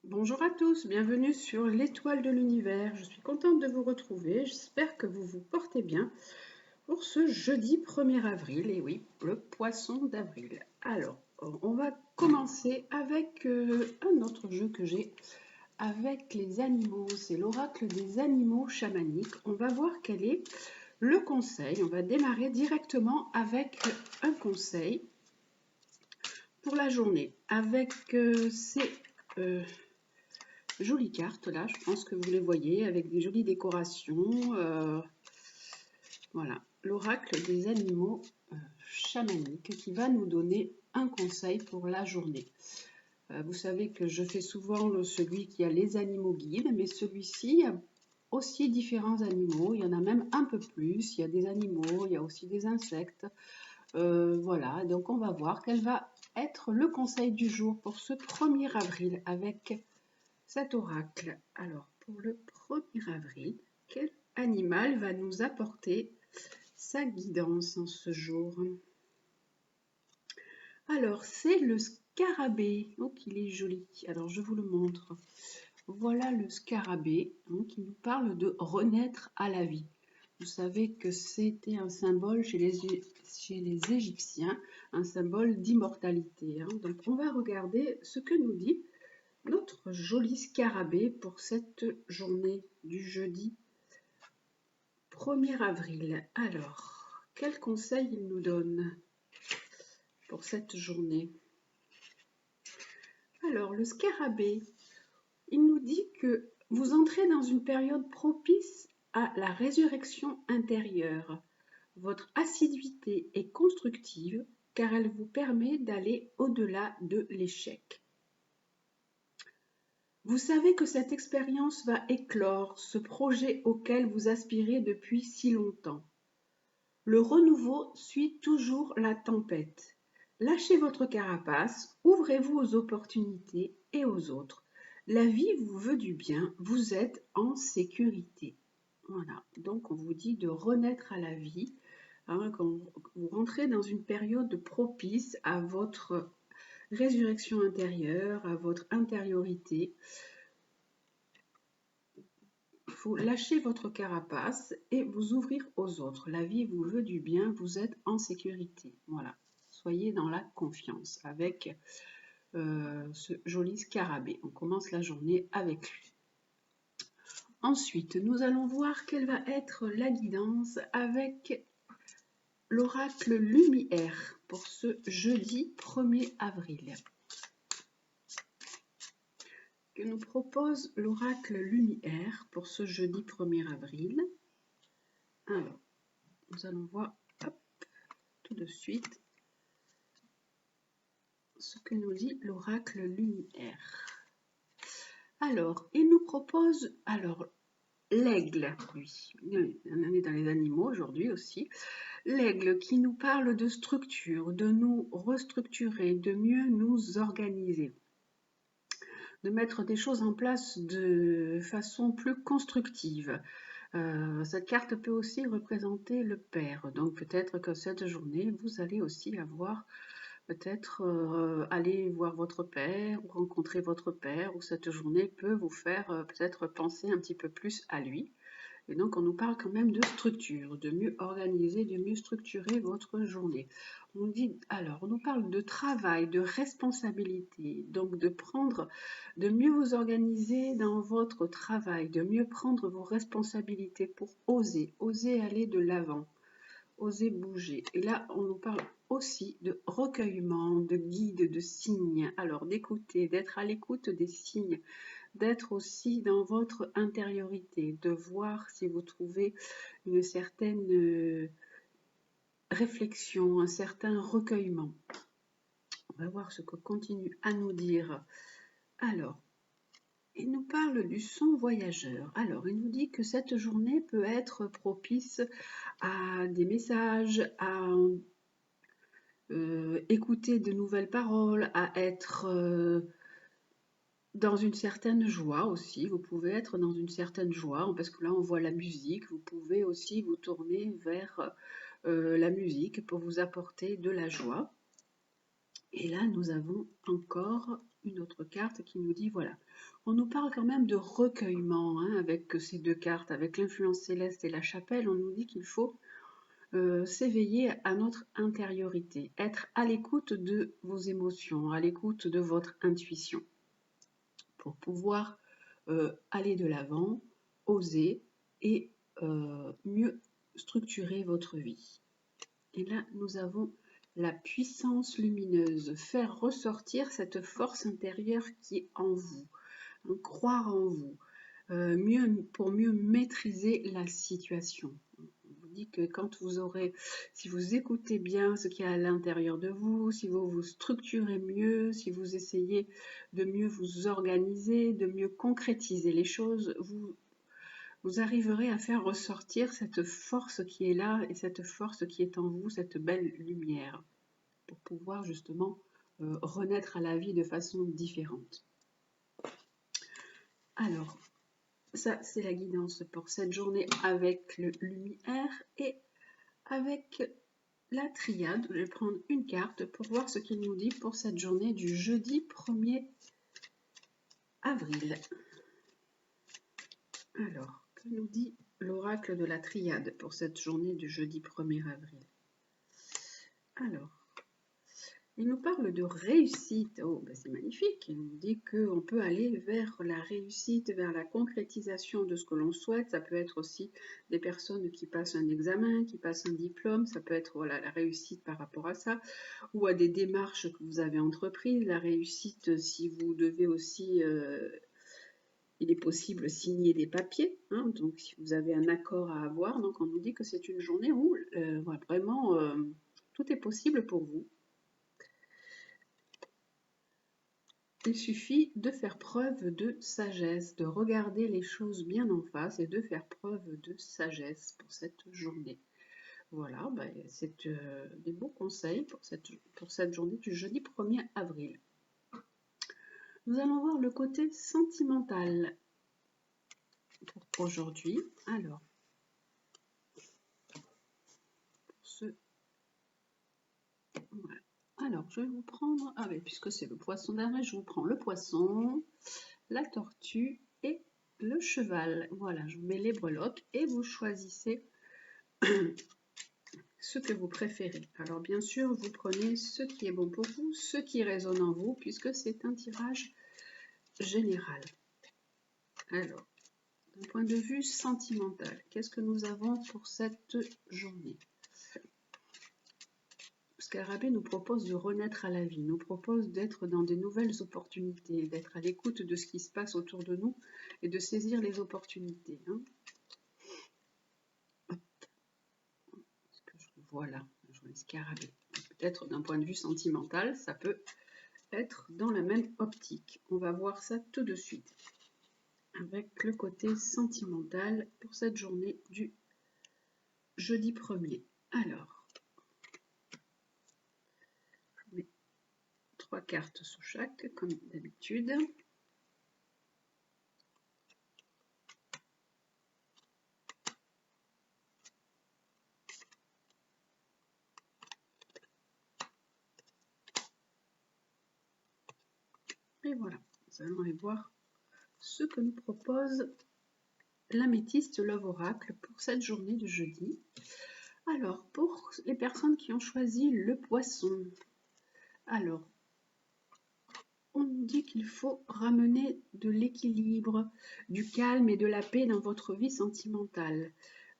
Bonjour à tous, bienvenue sur l'étoile de l'univers. Je suis contente de vous retrouver. J'espère que vous vous portez bien pour ce jeudi 1er avril. Et oui, le poisson d'avril. Alors, on va commencer avec un autre jeu que j'ai avec les animaux. C'est l'oracle des animaux chamaniques. On va voir quel est le conseil. On va démarrer directement avec un conseil pour la journée. Avec ces jolies cartes là, je pense que vous les voyez avec des jolies décorations. Voilà, l'oracle des animaux chamaniques qui va nous donner un conseil pour la journée. Vous savez que je fais souvent celui qui a les animaux guides, mais celui-ci, il y a aussi différents animaux. Il y en a même un peu plus. Il y a des animaux, il y a aussi des insectes. Voilà, donc on va voir quel va être le conseil du jour pour ce 1er avril avec cet oracle. Alors, pour le 1er avril, quel animal va nous apporter sa guidance en ce jour? Alors, c'est le scarabée. Oh, qu'il est joli. Alors, je vous le montre. Voilà le scarabée qui nous parle de renaître à la vie. Vous savez que c'était un symbole chez les Égyptiens, un symbole d'immortalité. Donc, on va regarder ce que nous dit notre joli scarabée pour cette journée du jeudi 1er avril. Alors, quel conseil il nous donne pour cette journée? Alors, le scarabée, il nous dit que vous entrez dans une période propice à la résurrection intérieure. Votre assiduité est constructive car elle vous permet d'aller au-delà de l'échec. Vous savez que cette expérience va éclore ce projet auquel vous aspirez depuis si longtemps. Le renouveau suit toujours la tempête. Lâchez votre carapace, ouvrez-vous aux opportunités et aux autres. La vie vous veut du bien, vous êtes en sécurité. Voilà, donc on vous dit de renaître à la vie, quand vous rentrez dans une période propice à votre résurrection intérieure, à votre intériorité. Il faut lâcher votre carapace et vous ouvrir aux autres. La vie vous veut du bien, vous êtes en sécurité. Voilà, soyez dans la confiance avec ce joli scarabée. On commence la journée avec lui. Ensuite, nous allons voir quelle va être la guidance avec l'oracle Lumière pour ce jeudi 1er avril. Que nous propose l'oracle Lumière pour ce jeudi 1er avril? Alors, nous allons voir tout de suite ce que nous dit l'oracle Lumière. Alors, il nous propose l'aigle, lui. On est dans les animaux aujourd'hui aussi. L'aigle qui nous parle de structure, de nous restructurer, de mieux nous organiser, de mettre des choses en place de façon plus constructive. Cette carte peut aussi représenter le père. Donc peut-être que cette journée, vous allez aussi avoir peut-être aller voir votre père ou rencontrer votre père, ou cette journée peut vous faire peut-être penser un petit peu plus à lui. Et donc, on nous parle quand même de structure, de mieux organiser, de mieux structurer votre journée. On nous parle de travail, de responsabilité, donc de mieux vous organiser dans votre travail, de mieux prendre vos responsabilités pour oser aller de l'avant, oser bouger. Et là, on nous parle aussi de recueillement, de guide, de signes. Alors, d'écouter, d'être à l'écoute des signes, d'être aussi dans votre intériorité, de voir si vous trouvez une certaine réflexion, un certain recueillement. On va voir ce que continue à nous dire. Alors, il nous parle du son voyageur. Alors, il nous dit que cette journée peut être propice à des messages, à écouter de nouvelles paroles, à être dans une certaine joie aussi. Vous pouvez être dans une certaine joie, parce que là on voit la musique. Vous pouvez aussi vous tourner vers la musique pour vous apporter de la joie. Et là, nous avons encore une autre carte qui nous dit, voilà, on nous parle quand même de recueillement, hein, avec ces deux cartes, avec l'influence céleste et la chapelle, on nous dit qu'il faut s'éveiller à notre intériorité, être à l'écoute de vos émotions, à l'écoute de votre intuition, pour pouvoir aller de l'avant, oser et mieux structurer votre vie. Et là, nous avons la puissance lumineuse, faire ressortir cette force intérieure qui est en vous, hein, croire en vous, pour mieux maîtriser la situation. On vous dit que quand vous aurez, si vous écoutez bien ce qu'il y a à l'intérieur de vous, si vous vous structurez mieux, si vous essayez de mieux vous organiser, de mieux concrétiser les choses, vous arriverez à faire ressortir cette force qui est là et cette force qui est en vous, cette belle lumière, pour pouvoir justement renaître à la vie de façon différente. Alors, ça c'est la guidance pour cette journée avec le lumière et avec la triade. Je vais prendre une carte pour voir ce qu'il nous dit pour cette journée du jeudi 1er avril. Alors, que nous dit l'oracle de la triade pour cette journée du jeudi 1er avril? Alors, il nous parle de réussite. Oh, ben c'est magnifique. Il nous dit qu'on peut aller vers la réussite, vers la concrétisation de ce que l'on souhaite. Ça peut être aussi des personnes qui passent un examen, qui passent un diplôme. Ça peut être voilà, la réussite par rapport à ça, ou à des démarches que vous avez entreprises. La réussite, si vous devez aussi... il est possible signer des papiers, hein, donc si vous avez un accord à avoir, donc on nous dit que c'est une journée où voilà, vraiment tout est possible pour vous. Il suffit de faire preuve de sagesse, de regarder les choses bien en face et de faire preuve de sagesse pour cette journée. Voilà, ben, c'est des beaux conseils pour cette journée du jeudi 1er avril. Nous allons voir le côté sentimental pour aujourd'hui. Alors, voilà. Alors, je vais vous prendre, ah oui, puisque c'est le poisson d'avril, je vous prends le poisson, la tortue et le cheval. Voilà, je vous mets les breloques et vous choisissez ce que vous préférez. Alors, bien sûr, vous prenez ce qui est bon pour vous, ce qui résonne en vous, puisque c'est un tirage général. Alors, d'un point de vue sentimental, qu'est-ce que nous avons pour cette journée? Scarabée nous propose de renaître à la vie, nous propose d'être dans des nouvelles opportunités, d'être à l'écoute de ce qui se passe autour de nous et de saisir les opportunités. Hein. Voilà, je vois Scarabée. Peut-être d'un point de vue sentimental, ça peut être dans la même optique. On va voir ça tout de suite avec le côté sentimental pour cette journée du jeudi 1er. Alors, je mets 3 cartes sous chaque, comme d'habitude. Et voilà, nous allons aller voir ce que nous propose l'améthyste Love Oracle pour cette journée de jeudi. Alors, pour les personnes qui ont choisi le poisson, alors, on nous dit qu'il faut ramener de l'équilibre, du calme et de la paix dans votre vie sentimentale,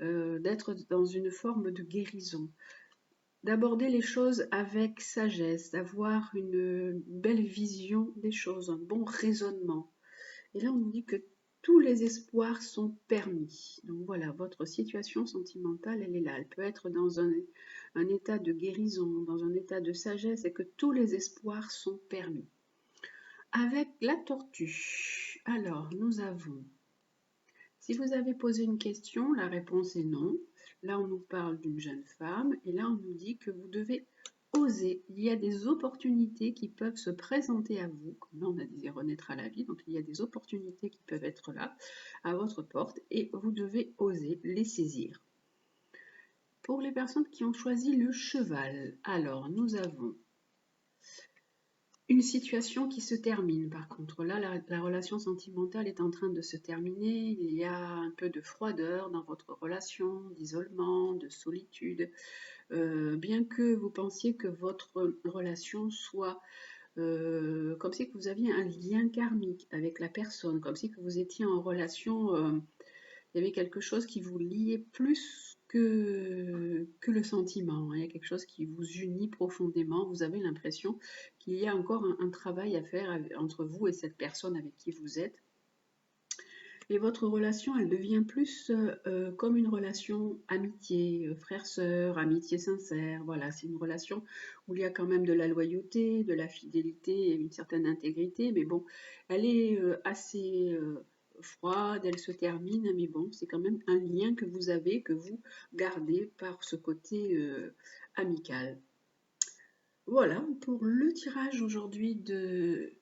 d'être dans une forme de guérison, d'aborder les choses avec sagesse, d'avoir une belle vision des choses, un bon raisonnement. Et là, on nous dit que tous les espoirs sont permis. Donc voilà, votre situation sentimentale, elle est là. Elle peut être dans un état de guérison, dans un état de sagesse, et que tous les espoirs sont permis. Avec la tortue, alors nous avons, si vous avez posé une question, la réponse est non. Là, on nous parle d'une jeune femme, et là, on nous dit que vous devez oser. Il y a des opportunités qui peuvent se présenter à vous, comme là on a dit renaître à la vie, donc il y a des opportunités qui peuvent être là, à votre porte, et vous devez oser les saisir. Pour les personnes qui ont choisi le cheval, alors nous avons une situation qui se termine. Par contre, là, la relation sentimentale est en train de se terminer. Il y a un peu de froideur dans votre relation, d'isolement, de solitude. Bien que vous pensiez que votre relation soit comme si que vous aviez un lien karmique avec la personne, comme si que vous étiez en relation, il y avait quelque chose qui vous liait plus que le sentiment. Il y a quelque chose qui vous unit profondément. Vous avez l'impression qu'il y a encore un travail à faire entre vous et cette personne avec qui vous êtes. Et votre relation, elle devient plus comme une relation amitié, frère-sœur, amitié sincère. Voilà, c'est une relation où il y a quand même de la loyauté, de la fidélité et une certaine intégrité. Mais bon, elle est assez froide, elle se termine. Mais bon, c'est quand même un lien que vous avez, que vous gardez par ce côté amical. Voilà pour le tirage aujourd'hui de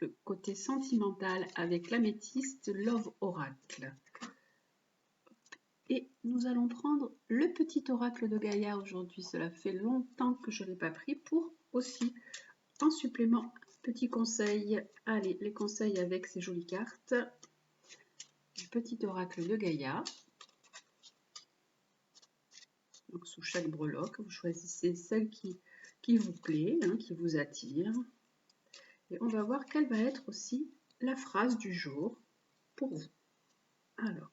le côté sentimental avec l'améthyste Love Oracle. Et nous allons prendre le petit oracle de Gaïa aujourd'hui. Cela fait longtemps que je ne l'ai pas pris pour aussi, en supplément, petit conseil. Allez, les conseils avec ces jolies cartes. Le petit oracle de Gaïa. Donc sous chaque breloque, vous choisissez celle qui vous plaît, hein, qui vous attire. Et on va voir quelle va être aussi la phrase du jour pour vous. Alors,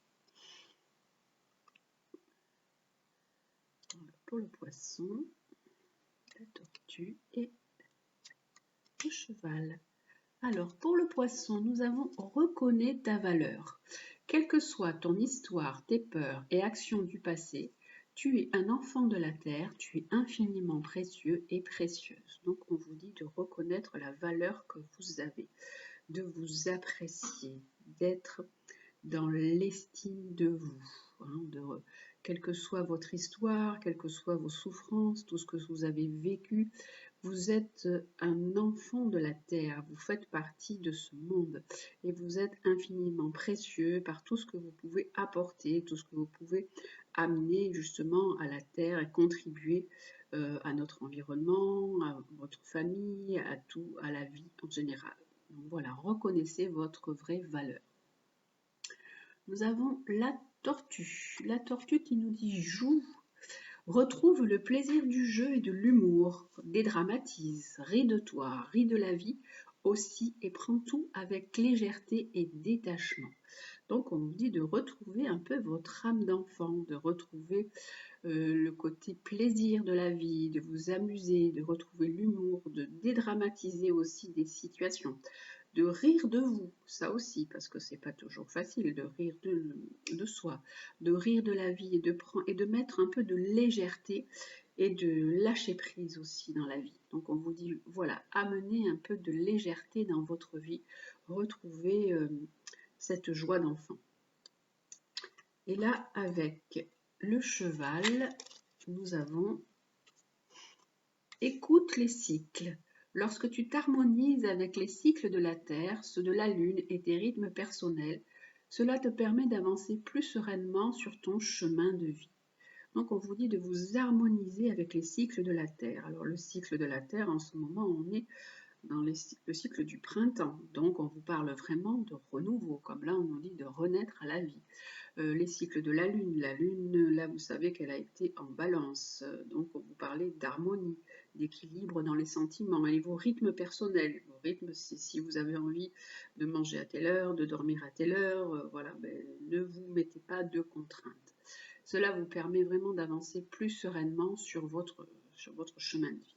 pour le poisson, la tortue et le cheval. Alors, pour le poisson, nous avons « Reconnais ta valeur ». Quelle que soit ton histoire, tes peurs et actions du passé, tu es un enfant de la terre, tu es infiniment précieux et précieuse. Donc, on vous dit de reconnaître la valeur que vous avez, de vous apprécier, d'être dans l'estime de vous, hein, quelle que soit votre histoire, quelles que soient vos souffrances, tout ce que vous avez vécu, vous êtes un enfant de la terre, vous faites partie de ce monde et vous êtes infiniment précieux par tout ce que vous pouvez apporter, tout ce que vous pouvez amener justement à la terre et contribuer à notre environnement, à votre famille, à tout, à la vie en général. Donc voilà, reconnaissez votre vraie valeur. Nous avons la tortue. La tortue qui nous dit « joue ». Retrouve le plaisir du jeu et de l'humour, dédramatise, ris de toi, ris de la vie aussi et prends tout avec légèreté et détachement. Donc on vous dit de retrouver un peu votre âme d'enfant, de retrouver le côté plaisir de la vie, de vous amuser, de retrouver l'humour, de dédramatiser aussi des situations, de rire de vous, ça aussi, parce que c'est pas toujours facile de rire de soi, de rire de la vie et de mettre un peu de légèreté et de lâcher prise aussi dans la vie. Donc on vous dit, voilà, amenez un peu de légèreté dans votre vie, retrouvez cette joie d'enfant. Et là, avec le cheval, nous avons « Écoute les cycles ». Lorsque tu t'harmonises avec les cycles de la Terre, ceux de la Lune et tes rythmes personnels, cela te permet d'avancer plus sereinement sur ton chemin de vie. Donc on vous dit de vous harmoniser avec les cycles de la Terre. Alors le cycle de la Terre, en ce moment, on est dans le cycle du printemps. Donc on vous parle vraiment de renouveau, comme là on nous dit de renaître à la vie. Les cycles de la Lune, là vous savez qu'elle a été en balance, donc on vous parlait d'harmonie, d'équilibre dans les sentiments et vos rythmes personnels. Vos rythmes, si vous avez envie de manger à telle heure, de dormir à telle heure, voilà, ne vous mettez pas de contraintes. Cela vous permet vraiment d'avancer plus sereinement sur votre chemin de vie.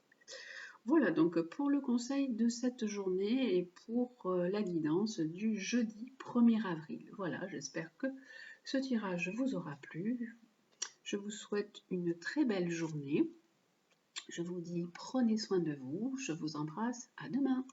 Voilà donc pour le conseil de cette journée et pour la guidance du jeudi 1er avril. Voilà, j'espère que ce tirage vous aura plu. Je vous souhaite une très belle journée. Je vous dis prenez soin de vous. Je vous embrasse. À demain.